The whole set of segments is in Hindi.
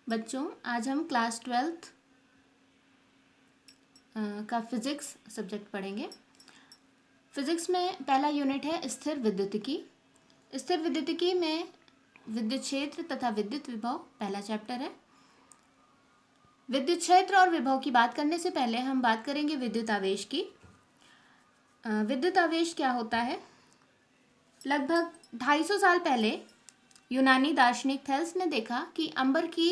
बच्चों, आज हम क्लास 12th का फिज़िक्स सब्जेक्ट पढ़ेंगे। फिज़िक्स में पहला यूनिट है स्थिर विद्युतिकी। स्थिर विद्युतिकी में विद्युत क्षेत्र तथा विद्युत विभव पहला चैप्टर है। विद्युत क्षेत्र और विभव की बात करने से पहले हम बात करेंगे विद्युत आवेश की। विद्युत आवेश क्या होता है? लगभग 250 साल पहले यूनानी दार्शनिक थेल्स ने देखा कि अंबर की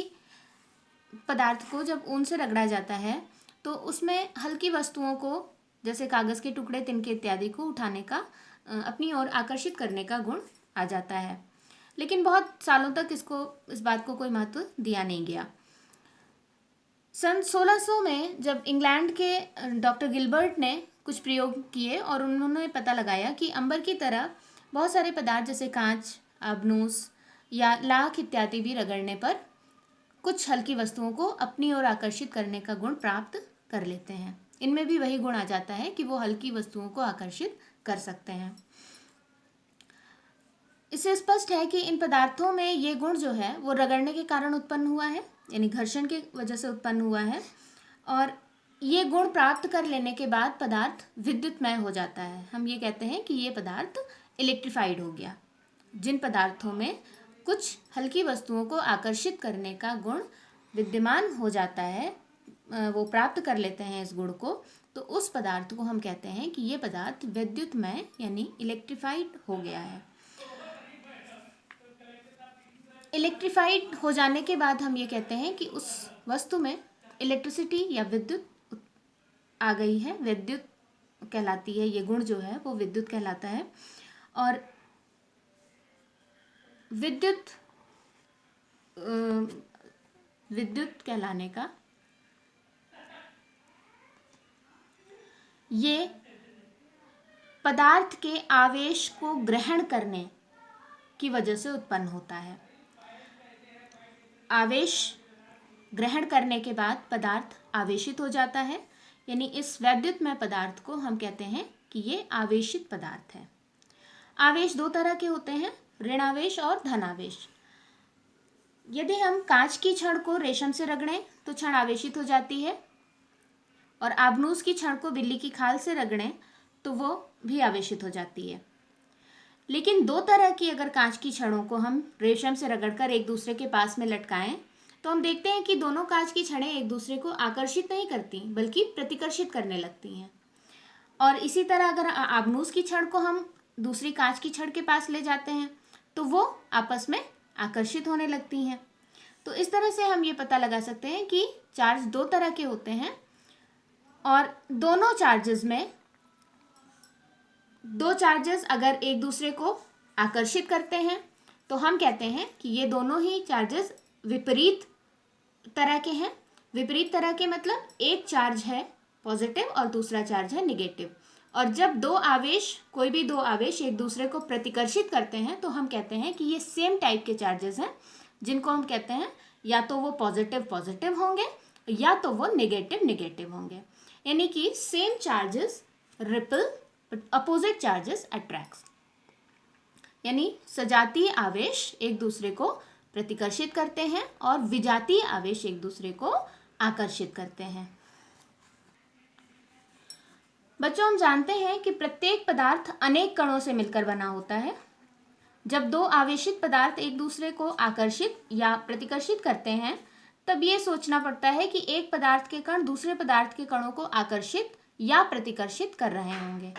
पदार्थ को जब ऊन से रगड़ा जाता है तो उसमें हल्की वस्तुओं को जैसे कागज़ के टुकड़े, तिनके इत्यादि को उठाने का अपनी ओर आकर्षित करने का गुण आ जाता है। लेकिन बहुत सालों तक इस बात को कोई महत्व दिया नहीं गया। सन 1600 में जब इंग्लैंड के डॉक्टर गिलबर्ट ने कुछ प्रयोग किए और उन्होंने पता लगाया कि अंबर की तरह बहुत सारे पदार्थ जैसे कांच, आबनूस या लाख इत्यादि भी रगड़ने पर कुछ हल्की वस्तुओं को अपनी ओर आकर्षित करने का गुण प्राप्त कर लेते हैं। इनमें भी वही गुण आ जाता है कि वो हल्की वस्तुओं को आकर्षित कर सकते हैं। इससे स्पष्ट है कि इन पदार्थों में ये गुण जो है वो रगड़ने के कारण उत्पन्न हुआ है, यानी घर्षण की वजह से उत्पन्न हुआ है। और ये गुण प्राप्त कर लेने के बाद पदार्थ विद्युतमय हो जाता है। हम ये कहते हैं कि ये पदार्थ इलेक्ट्रीफाइड हो गया। जिन पदार्थों में कुछ हल्की वस्तुओं को आकर्षित करने का गुण विद्यमान हो जाता है, वो प्राप्त कर लेते हैं इस गुण को, तो उस पदार्थ को हम कहते हैं कि ये पदार्थ विद्युतमय यानी इलेक्ट्रीफाइड हो गया है। इलेक्ट्रीफाइड हो जाने के बाद हम ये कहते हैं कि उस वस्तु में इलेक्ट्रिसिटी या विद्युत आ गई है, विद्युत कहलाती है। ये गुण जो है वो विद्युत कहलाता है। और विद्युत कहलाने का ये पदार्थ के आवेश को ग्रहण करने की वजह से उत्पन्न होता है। आवेश ग्रहण करने के बाद पदार्थ आवेशित हो जाता है, यानी इस वैद्युतमय पदार्थ को हम कहते हैं कि ये आवेशित पदार्थ है। आवेश दो तरह के होते हैं, ऋण आवेश और धन आवेश। यदि हम कांच की छड़ को रेशम से रगड़ें तो छड़ आवेशित हो जाती है, और आबनूस की छड़ को बिल्ली की खाल से रगड़ें तो वो भी आवेशित हो जाती है। लेकिन दो तरह की अगर कांच की छड़ों को हम रेशम से रगड़कर एक दूसरे के पास में लटकाएं तो हम देखते हैं कि दोनों कांच की छड़ें एक दूसरे को आकर्षित नहीं करती बल्कि प्रतिकर्षित करने लगती हैं। और इसी तरह अगर आबनूस की छड़ को हम दूसरी कांच की छड़ के पास ले जाते हैं तो वो आपस में आकर्षित होने लगती हैं। तो इस तरह से हम ये पता लगा सकते हैं कि चार्ज दो तरह के होते हैं, और दोनों चार्जेस में दो चार्जेस अगर एक दूसरे को आकर्षित करते हैं तो हम कहते हैं कि ये दोनों ही चार्जेस विपरीत तरह के हैं। विपरीत तरह के मतलब एक चार्ज है पॉजिटिव और दूसरा चार्ज है निगेटिव। और जब कोई भी दो आवेश एक दूसरे को प्रतिकर्षित करते हैं तो हम कहते हैं कि ये सेम टाइप के चार्जेस हैं, जिनको हम कहते हैं या तो वो पॉजिटिव पॉजिटिव होंगे या तो वो नेगेटिव नेगेटिव होंगे। यानी कि same charges ripple but opposite charges attracts, यानी सजातीय आवेश एक दूसरे को प्रतिकर्षित करते हैं और विजातीय आवेश एक दूसरे को आकर्षित करते हैं। बच्चों, हम जानते हैं कि प्रत्येक पदार्थ अनेक कणों से मिलकर बना होता है। जब दो आवेशित पदार्थ एक दूसरे को आकर्षित या प्रतिकर्षित करते हैं तब ये सोचना पड़ता है कि एक पदार्थ के कण दूसरे पदार्थ के कणों को आकर्षित या प्रतिकर्षित कर रहे होंगे।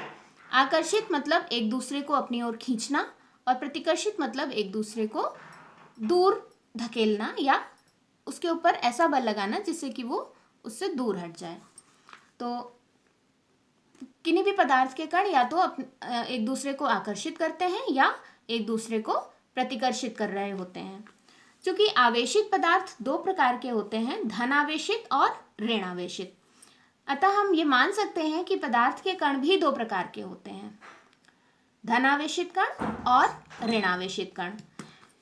आकर्षित मतलब एक दूसरे को अपनी ओर खींचना, और प्रतिकर्षित मतलब एक दूसरे को दूर धकेलना या उसके ऊपर ऐसा बल लगाना जिससे कि वो उससे दूर हट जाए। तो किन्हीं भी पदार्थ के कण या तो एक दूसरे को आकर्षित करते हैं या एक दूसरे को प्रतिकर्षित कर रहे होते हैं। क्योंकि आवेशित पदार्थ दो प्रकार के होते हैं, धन आवेशित और ऋण आवेशित, अतः हम ये मान सकते हैं कि पदार्थ के कण भी दो प्रकार के होते हैं, धन आवेशित कण और ऋण आवेशित कण।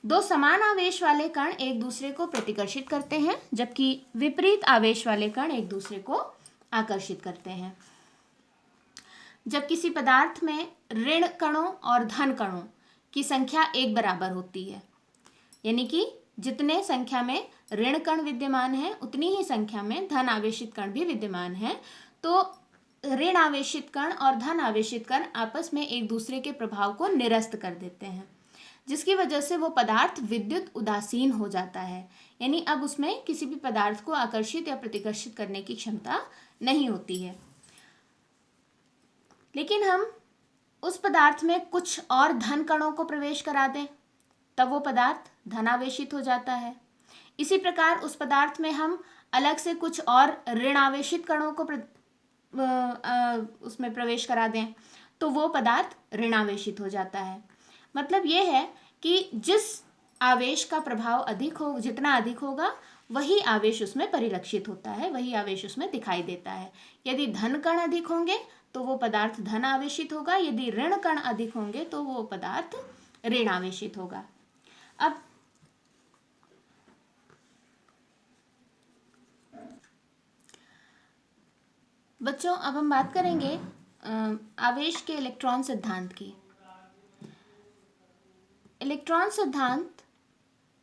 दो समान आवेश वाले कण एक दूसरे को प्रतिकर्षित करते हैं, जबकि विपरीत आवेश वाले कण एक दूसरे को आकर्षित करते हैं। जब किसी पदार्थ में ऋण कणों और धन कणों की संख्या एक बराबर होती है, यानी कि जितने संख्या में ऋण कण विद्यमान है उतनी ही संख्या में धन आवेशित कण भी विद्यमान है। तो ऋण आवेशित कण और धन आवेशित कण आपस में एक दूसरे के प्रभाव को निरस्त कर देते हैं, जिसकी वजह से वो पदार्थ विद्युत उदासीन हो जाता है। यानी अब उसमें किसी भी पदार्थ को आकर्षित या प्रतिकर्षित करने की क्षमता नहीं होती है। लेकिन हम उस पदार्थ में कुछ और धन कणों को प्रवेश करा दें, तब वो पदार्थ धनावेशित हो जाता है। इसी प्रकार उस पदार्थ में हम अलग से कुछ और ऋण आवेशित कणों को उसमें प्रवेश करा दें, तो वो पदार्थ ऋणावेशित हो जाता है। मतलब ये है कि जिस आवेश का प्रभाव अधिक हो, जितना अधिक होगा वही आवेश उसमें परिलक्षित होता है, वही आवेश उसमें दिखाई देता है। यदि धन कण अधिक होंगे तो वो पदार्थ धन आवेशित होगा, यदि ऋण कण अधिक होंगे तो वो पदार्थ ऋण आवेशित होगा। अब बच्चों, अब हम बात करेंगे आवेश के इलेक्ट्रॉन सिद्धांत की। इलेक्ट्रॉन सिद्धांत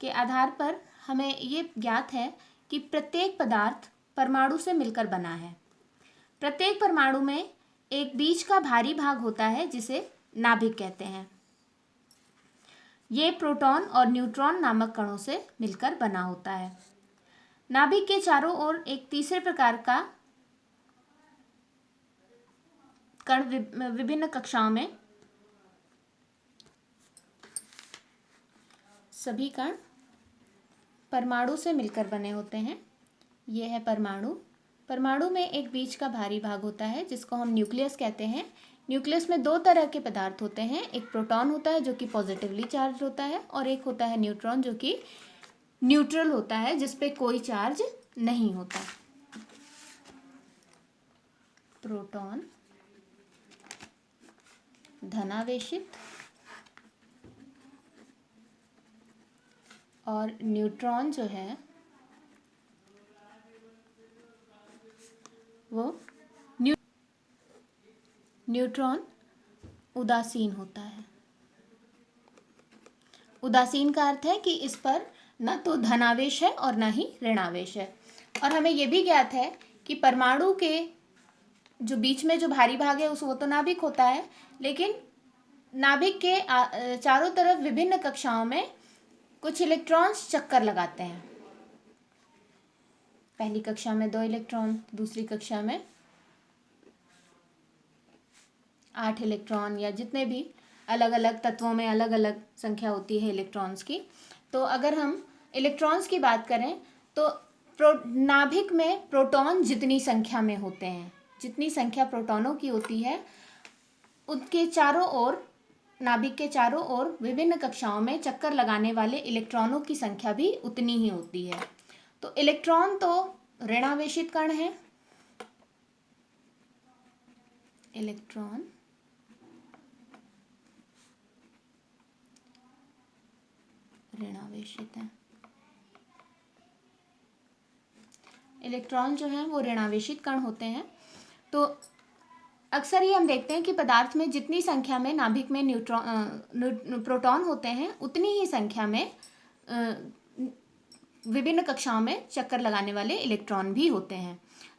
के आधार पर हमें ये ज्ञात है कि प्रत्येक पदार्थ परमाणु से मिलकर बना है। प्रत्येक परमाणु में एक बीच का भारी भाग होता है जिसे नाभिक कहते हैं। ये प्रोटॉन और न्यूट्रॉन नामक कणों से मिलकर बना होता है। नाभिक के चारों ओर एक तीसरे प्रकार का कण विभिन्न कक्षाओं में, सभी कण परमाणु से मिलकर बने होते हैं। यह है परमाणु। परमाणु में एक बीच का भारी भाग होता है जिसको हम न्यूक्लियस कहते हैं। न्यूक्लियस में दो तरह के पदार्थ होते हैं, एक प्रोटॉन होता है जो कि पॉजिटिवली चार्ज होता है, और एक होता है न्यूट्रॉन जो कि न्यूट्रल होता है, जिस पे कोई चार्ज नहीं होता। प्रोटॉन धनावेशित और न्यूट्रॉन जो है वो न्यूट्रॉन उदासीन होता है। उदासीन का अर्थ है कि इस पर न तो धनावेश है और न ही ऋणावेश है। और हमें यह भी ज्ञात है कि परमाणु के जो बीच में जो भारी भाग है वो तो नाभिक होता है, लेकिन नाभिक के चारों तरफ विभिन्न कक्षाओं में कुछ इलेक्ट्रॉन्स चक्कर लगाते हैं। पहली कक्षा में 2 इलेक्ट्रॉन, दूसरी कक्षा में 8 इलेक्ट्रॉन, या जितने भी अलग अलग तत्वों में अलग अलग संख्या होती है इलेक्ट्रॉन्स की। तो अगर हम इलेक्ट्रॉन्स की बात करें तो नाभिक में प्रोटॉन जितनी संख्या में होते हैं, जितनी संख्या प्रोटॉनों की होती है, उनके चारों ओर, नाभिक के चारों ओर विभिन्न कक्षाओं में चक्कर लगाने वाले इलेक्ट्रॉनों की संख्या भी उतनी ही होती है। तो इलेक्ट्रॉन तो ऋणावेशित कण है, इलेक्ट्रॉन ऋणावेशित है। इलेक्ट्रॉन जो है वो ऋणावेशित कण होते हैं। तो अक्सर ही हम देखते हैं कि पदार्थ में जितनी संख्या में नाभिक में प्रोटॉन होते हैं उतनी ही संख्या में विभिन्न कक्षाओं में चक्कर लगाने वाले इलेक्ट्रॉन भी होते हैं।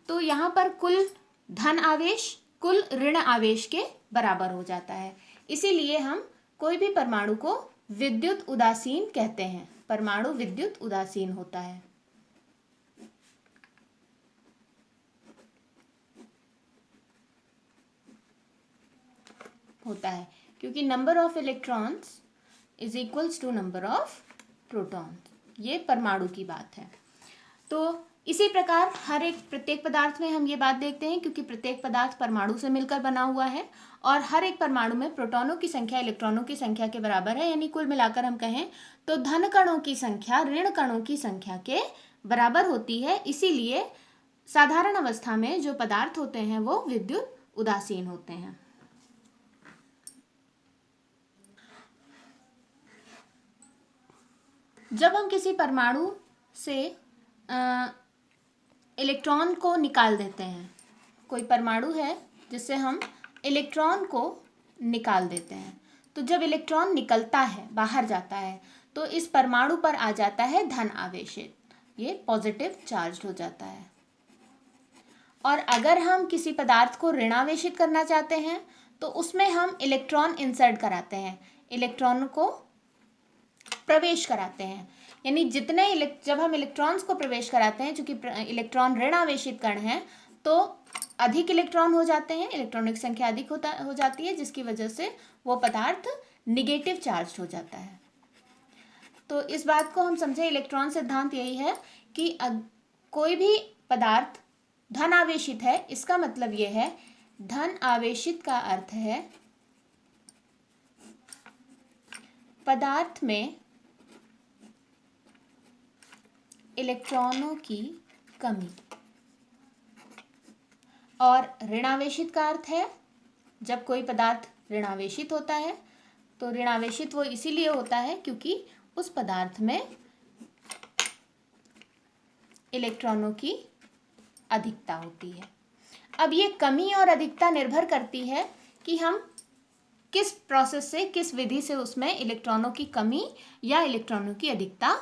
तो यहाँ पर कुल धन आवेश कुल ऋण आवेश के बराबर हो जाता है। इसीलिए हम कोई भी परमाणु को विद्युत उदासीन कहते हैं। परमाणु विद्युत उदासीन होता है। क्योंकि number of electrons is equals to number of protons. ये परमाणु की बात है। तो इसी प्रकार हर एक प्रत्येक पदार्थ में हम ये बात देखते हैं, क्योंकि प्रत्येक पदार्थ परमाणु से मिलकर बना हुआ है और हर एक परमाणु में प्रोटॉनों की संख्या इलेक्ट्रॉनों की संख्या के बराबर है। यानी कुल मिलाकर हम कहें तो धन कणों की संख्या ऋण कणों की संख्या के बराबर होती है। इसीलिए साधारण अवस्था में जो पदार्थ होते हैं वो विद्युत उदासीन होते हैं। जब हम किसी परमाणु से इलेक्ट्रॉन को निकाल देते हैं, कोई परमाणु है जिससे हम इलेक्ट्रॉन को निकाल देते हैं, तो जब इलेक्ट्रॉन निकलता है, बाहर जाता है, तो इस परमाणु पर आ जाता है धन आवेशित, ये पॉजिटिव चार्ज हो जाता है। और अगर हम किसी पदार्थ को ऋणावेशित करना चाहते हैं तो उसमें हम इलेक्ट्रॉन इंसर्ट कराते हैं, इलेक्ट्रॉन को प्रवेश कराते हैं। यानी जब हम इलेक्ट्रॉन्स को प्रवेश कराते हैं, चूंकि इलेक्ट्रॉन ऋणावेशित कण हैं, तो अधिक इलेक्ट्रॉन हो जाते हैं, इलेक्ट्रॉनिक संख्या अधिक हो जाती है, जिसकी वजह से वो पदार्थ निगेटिव चार्ज हो जाता है। तो इस बात को हम समझे, इलेक्ट्रॉन सिद्धांत यही है कि कोई भी पदार्थ धन आवेशित है, इसका मतलब यह है, धन आवेशित का अर्थ है पदार्थ में इलेक्ट्रॉनों की कमी। और ऋणावेशित का अर्थ है जब कोई पदार्थ ऋणावेशित होता है, तो ऋणावेशित वो इसीलिए होता है क्योंकि उस पदार्थ में इलेक्ट्रॉनों की अधिकता होती है। अब ये कमी और अधिकता निर्भर करती है कि हम किस प्रोसेस से, किस विधि से उसमें इलेक्ट्रॉनों की कमी या इलेक्ट्रॉनों की अधिकता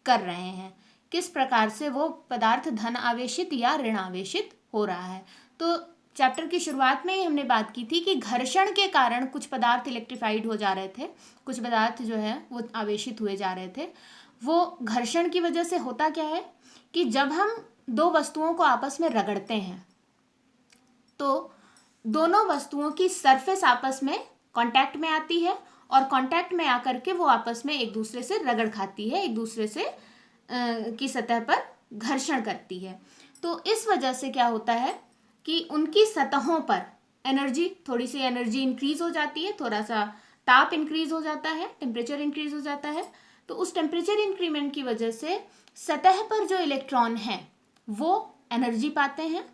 कर रहे हैं, किस प्रकार से वो पदार्थ धन आवेशित या ऋण आवेशित हो रहा है। तो चैप्टर की शुरुआत में ही हमने बात की थी कि घर्षण के कारण कुछ पदार्थ इलेक्ट्रीफाइड हो जा रहे थे, कुछ पदार्थ जो है वो आवेशित हुए जा रहे थे। वो घर्षण की वजह से होता क्या है कि जब हम दो वस्तुओं को आपस में रगड़ते हैं तो दोनों वस्तुओं की सरफेस आपस में कांटेक्ट में आती है, और कांटेक्ट में आकर के वो आपस में एक दूसरे से रगड़ खाती है, एक दूसरे से की सतह पर घर्षण करती है। तो इस वजह से क्या होता है कि उनकी सतहों पर थोड़ी सी एनर्जी इंक्रीज हो जाती है, थोड़ा सा ताप इंक्रीज हो जाता है, टेम्परेचर इंक्रीज हो जाता है। तो उस टेम्परेचर इंक्रीमेंट की वजह से सतह पर जो इलेक्ट्रॉन हैं वो एनर्जी पाते हैं,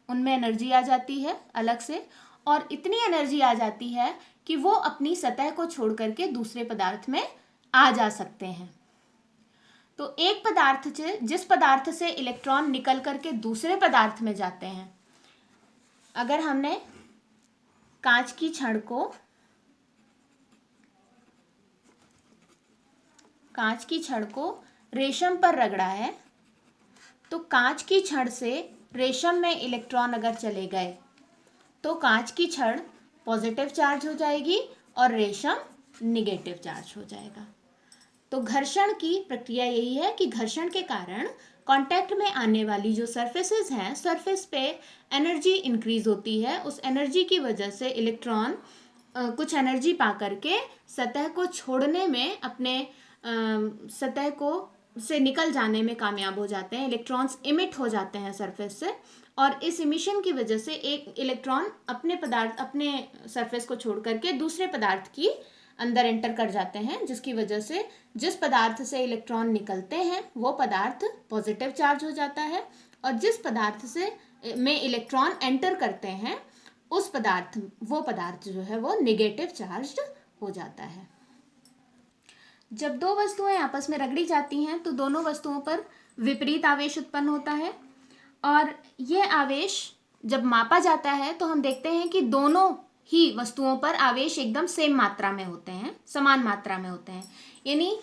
उनमें एनर्जी आ जाती है अलग से, और इतनी एनर्जी आ जाती है कि वो अपनी सतह को छोड़ करके दूसरे पदार्थ में आ जा सकते हैं। तो एक पदार्थ से, जिस पदार्थ से इलेक्ट्रॉन निकल करके दूसरे पदार्थ में जाते हैं, अगर हमने कांच की छड़ को रेशम पर रगड़ा है, तो कांच की छड़ से रेशम में इलेक्ट्रॉन अगर चले गए तो कांच की छड़ पॉजिटिव चार्ज हो जाएगी और रेशम निगेटिव चार्ज हो जाएगा। तो घर्षण की प्रक्रिया यही है कि घर्षण के कारण कांटेक्ट में आने वाली जो सरफेसेस हैं, सरफेस पे एनर्जी इंक्रीज होती है। उस एनर्जी की वजह से इलेक्ट्रॉन कुछ एनर्जी पा करके सतह को छोड़ने में, अपने सतह को से निकल जाने में कामयाब हो जाते हैं। इलेक्ट्रॉन्स इमिट हो जाते हैं सरफेस से, और इस इमिशन की वजह से एक इलेक्ट्रॉन अपने सरफेस को छोड़ करके दूसरे पदार्थ की अंदर एंटर कर जाते हैं, जिसकी वजह से जिस पदार्थ से इलेक्ट्रॉन निकलते हैं वो पदार्थ पॉजिटिव चार्ज हो जाता है, और जिस पदार्थ से में इलेक्ट्रॉन एंटर करते हैं वो पदार्थ जो है वो निगेटिव चार्ज हो जाता है। जब दो वस्तुएं आपस में रगड़ी जाती हैं तो दोनों वस्तुओं पर विपरीत आवेश उत्पन्न होता है, और यह आवेश जब मापा जाता है तो हम देखते हैं कि दोनों ही वस्तुओं पर आवेश एकदम सेम मात्रा में होते हैं, समान मात्रा में होते हैं। यानी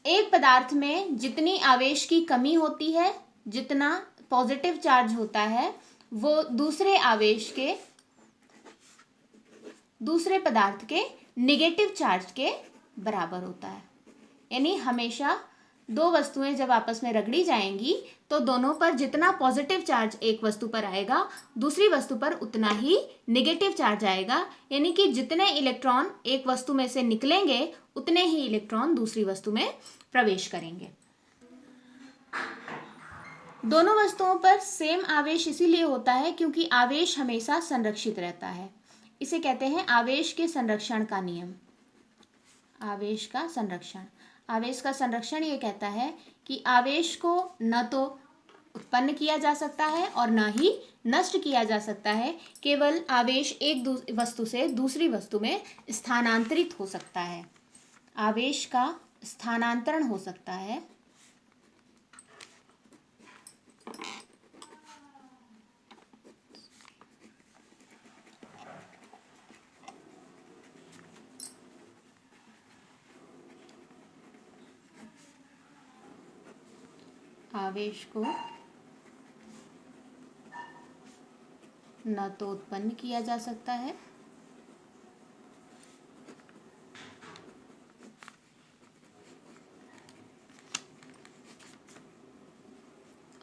एक पदार्थ में जितनी आवेश की कमी होती है, जितना पॉजिटिव चार्ज होता है, वो दूसरे पदार्थ के निगेटिव चार्ज के बराबर होता है। यानी हमेशा दो वस्तुएं जब आपस में रगड़ी जाएंगी तो दोनों पर जितना पॉजिटिव चार्ज एक वस्तु पर आएगा, दूसरी वस्तु पर उतना ही निगेटिव चार्ज आएगा। यानी कि जितने इलेक्ट्रॉन एक वस्तु में से निकलेंगे उतने ही इलेक्ट्रॉन दूसरी वस्तु में प्रवेश करेंगे। दोनों वस्तुओं पर सेम आवेश इसीलिए होता है क्योंकि आवेश हमेशा संरक्षित रहता है। इसे कहते हैं आवेश के संरक्षण का नियम। आवेश का संरक्षण ये कहता है कि आवेश को न तो उत्पन्न किया जा सकता है और न ही नष्ट किया जा सकता है, केवल आवेश एक वस्तु से दूसरी वस्तु में स्थानांतरित हो सकता है। आवेश का स्थानांतरण हो सकता है। आवेश को न तो उत्पन्न किया जा सकता है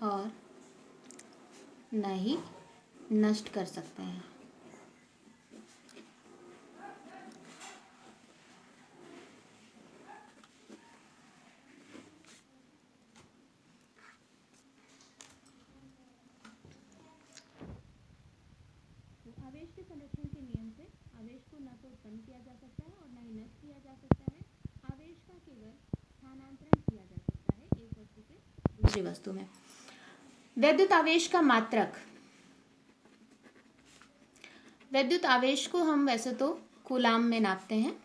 और न ही नष्ट कर सकते हैं। आवेश के संरक्षण के नियम से आवेश को न तो उत्पन्न किया जा सकता है और न ही नष्ट किया जा सकता है। आवेश का केवल स्थानांतरण किया जा सकता है एक वस्तु से दूसरी वस्तु में। वैद्युत आवेश का मात्रक। वैद्युत आवेश को हम वैसे तो कूलाम में नापते हैं,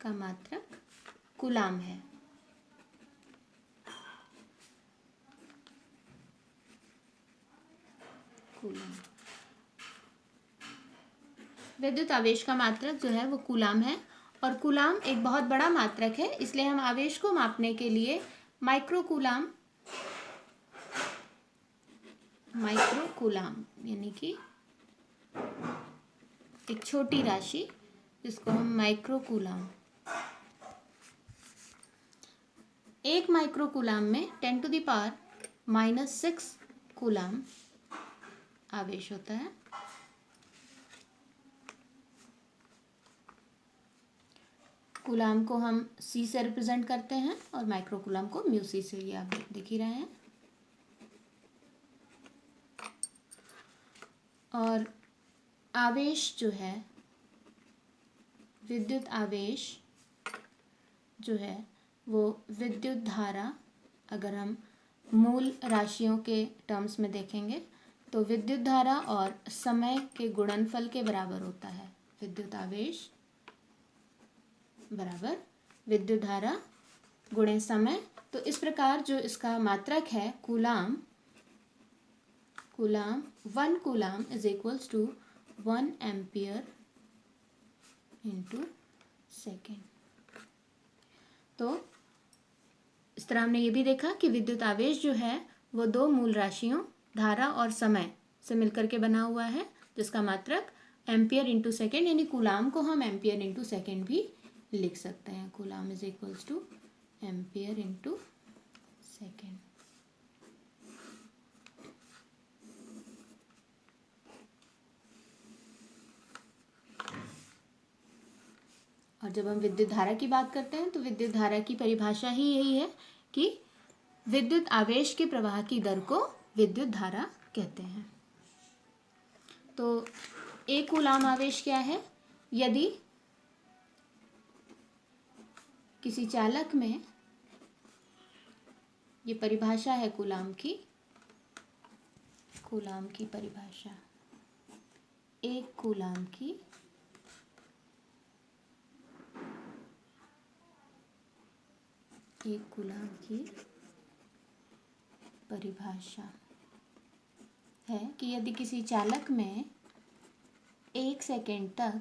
का मात्रक कूलाम है। कूलाम विद्युत आवेश का मात्रक जो है वो कूलाम है और कूलाम एक बहुत बड़ा मात्रक है, इसलिए हम आवेश को मापने के लिए माइक्रो कूलाम यानी कि एक छोटी राशि जिसको हम माइक्रो कूलाम, एक माइक्रो कूलाम में 10⁻⁻⁶ कूलाम आवेश होता है। कूलाम को हम C से रिप्रेजेंट करते हैं और माइक्रो कूलाम को μc से, ये आप देख ही रहे हैं। और आवेश जो है, विद्युत आवेश जो है वो विद्युत धारा, अगर हम मूल राशियों के टर्म्स में देखेंगे तो विद्युत धारा और समय के गुणनफल के बराबर होता है। विद्युत आवेश बराबर विद्युत धारा गुणे समय। तो इस प्रकार जो इसका मात्रक है coulomb, 1 coulomb is equals to 1 ampere into second. तो इस तरह हमने ये भी देखा कि विद्युत आवेश जो है वो दो मूल राशियों धारा और समय से मिलकर के बना हुआ है, जिसका मात्रक एम्पियर इंटू सेकेंड, यानी कूलाम को हम एम्पियर इंटू सेकेंड भी लिख सकते हैं। Coulomb is equals two ampere into second. और जब हम विद्युत धारा की बात करते हैं तो विद्युत धारा की परिभाषा ही यही है कि विद्युत आवेश के प्रवाह की दर को विद्युत धारा कहते हैं। तो एक कूलाम आवेश क्या है? यदि किसी चालक में, ये परिभाषा है कूलाम की परिभाषा, एक कूलाम की परिभाषा है कि यदि किसी चालक में 1 सेकेंड तक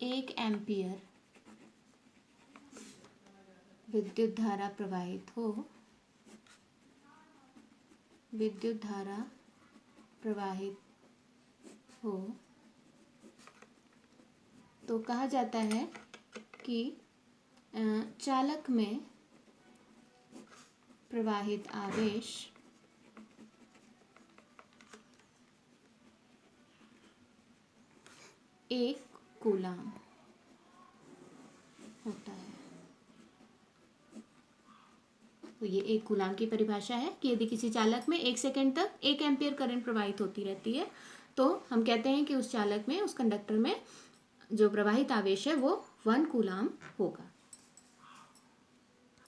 1 एम्पियर विद्युत धारा प्रवाहित हो तो कहा जाता है कि चालक में प्रवाहित आवेश एक कूलाम होता है। तो ये एक कूलाम की परिभाषा है कि यदि किसी चालक में 1 सेकेंड तक 1 एम्पियर करंट प्रवाहित होती रहती है तो हम कहते हैं कि उस चालक में, उस कंडक्टर में जो प्रवाहित आवेश है वो 1 कूलाम होगा।